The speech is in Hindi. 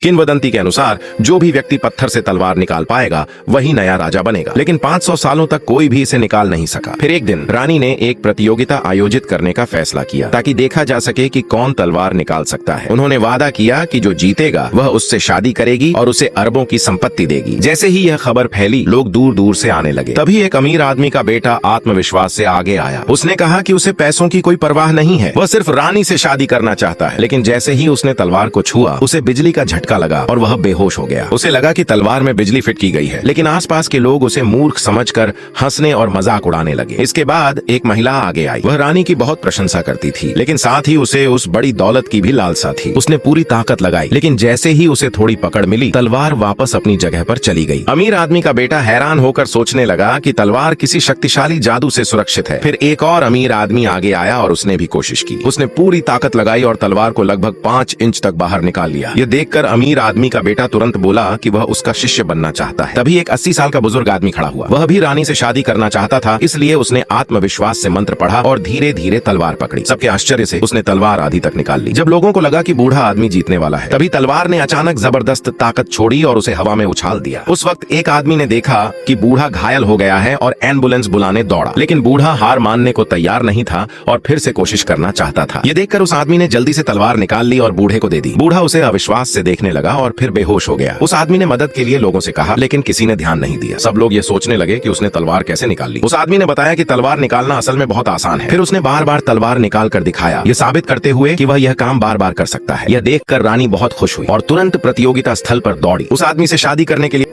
किंवदंती के अनुसार जो भी व्यक्ति पत्थर से तलवार निकाल पाएगा वही नया राजा बनेगा, लेकिन 500 सालों तक कोई भी इसे निकाल नहीं सका। फिर एक दिन रानी ने एक प्रतियोगिता आयोजित करने का फैसला किया ताकि देखा जा सके कि कौन तलवार निकाल सकता है। उन्होंने वादा किया कि जो जीतेगा वह उससे शादी करेगी और उसे अरबों की संपत्ति देगी। जैसे ही यह खबर फैली, लोग दूर दूर से आने लगे। तभी एक अमीर आदमी का बेटा आत्मविश्वास से आगे आया। उसने कहा कि उसे पैसों की कोई परवाह नहीं है, वह सिर्फ रानी से शादी करना चाहता है। लेकिन जैसे ही उसने तलवार को छुआ, उसे बिजली का झटका लगा और वह बेहोश हो गया। उसे लगा कि तलवार में बिजली फिट की गई है, लेकिन आसपास के लोग उसे मूर्ख समझकर हंसने और मजाक उड़ाने लगे। इसके बाद एक महिला आगे आई। वह रानी की बहुत प्रशंसा करती थी, लेकिन साथ ही उसे उस बड़ी दौलत की भी लालसा थी। उसने पूरी ताकत लगाई, लेकिन जैसे ही उसे थोड़ी पकड़ मिली, तलवार वापस अपनी जगह पर चली गई। अमीर आदमी का बेटा हैरान होकर सोचने लगा कि तलवार किसी शक्तिशाली जादू से सुरक्षित है। फिर एक और अमीर आदमी आगे आया और उसने भी कोशिश की। उसने पूरी ताकत लगाई और तलवार को लगभग 5 इंच तक बाहर निकाल लिया। यह देखकर अमीर आदमी का बेटा तुरंत बोला कि वह उसका शिष्य बनना चाहता है। तभी एक 80 साल का बुजुर्ग आदमी खड़ा हुआ। वह भी रानी से शादी करना चाहता था, इसलिए उसने आत्मविश्वास से मंत्र पढ़ा और धीरे धीरे तलवार पकड़ी। सबके आश्चर्य से उसने तलवार आधी तक निकाल ली। जब लोगों को लगा कि बूढ़ा आदमी जीतने वाला है, तभी तलवार ने अचानक जबरदस्त ताकत छोड़ी और उसे हवा में उछाल दिया। उस वक्त एक आदमी ने देखा कि बूढ़ा घायल हो गया है और एम्बुलेंस बुलाने दौड़ा, लेकिन बूढ़ा हार मानने को तैयार नहीं था और फिर से कोशिश करना चाहता था। ये देखकर उस आदमी ने जल्दी से तलवार निकाल ली और बूढ़े को दे दी। बूढ़ा उसे अविश्वास से देखने लगा और फिर बेहोश हो गया। उस आदमी ने मदद के लिए लोगों से कहा, लेकिन किसी ने ध्यान नहीं दिया। सब लोग ये सोचने लगे कि उसने तलवार कैसे निकाल ली। उस आदमी ने बताया कि तलवार निकालना असल में बहुत आसान है। फिर उसने बार बार तलवार निकाल कर दिखाया, ये साबित करते हुए कि वह यह काम बार बार कर सकता है। यह देखकर रानी बहुत खुश हुई और तुरंत प्रतियोगिता स्थल पर दौड़ी उस आदमी से शादी करने के लिए।